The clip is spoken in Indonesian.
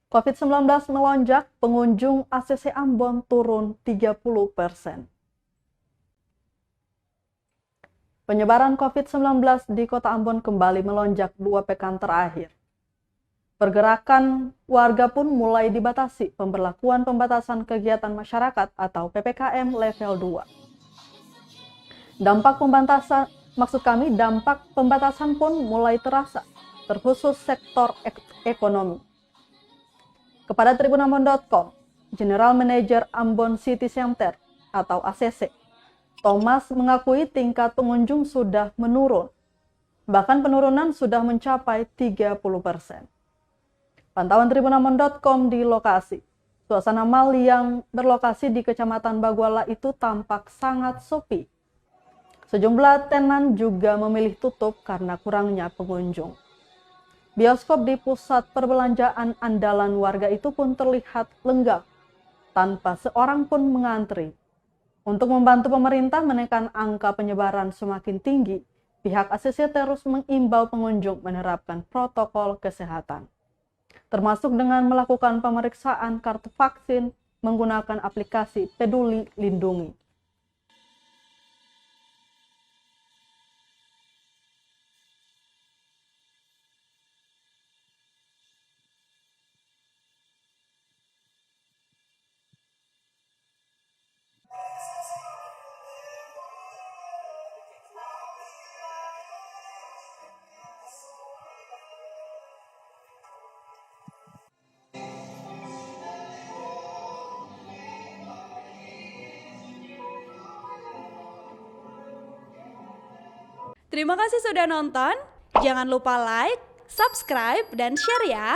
COVID-19 melonjak, pengunjung ACC Ambon turun 30%. Penyebaran COVID-19 di Kota Ambon kembali melonjak 2 pekan terakhir. Pergerakan warga pun mulai dibatasi pemberlakuan pembatasan kegiatan masyarakat atau PPKM level 2. Dampak pembatasan pun mulai terasa, terkhusus sektor ekonomi. Kepada tribunambon.com, General Manager Ambon City Center atau ACC, Thomas mengakui tingkat pengunjung sudah menurun. Bahkan penurunan sudah mencapai 30%. Pantauan tribunambon.com di lokasi. Suasana mal yang berlokasi di Kecamatan Baguala itu tampak sangat sepi. Sejumlah tenan juga memilih tutup karena kurangnya pengunjung. Bioskop di pusat perbelanjaan andalan warga itu pun terlihat lengang, tanpa seorang pun mengantri. Untuk membantu pemerintah menekan angka penyebaran semakin tinggi, pihak ACC terus mengimbau pengunjung menerapkan protokol kesehatan, termasuk dengan melakukan pemeriksaan kartu vaksin menggunakan aplikasi Peduli Lindungi. Terima kasih sudah nonton. Jangan lupa like, subscribe, dan share ya.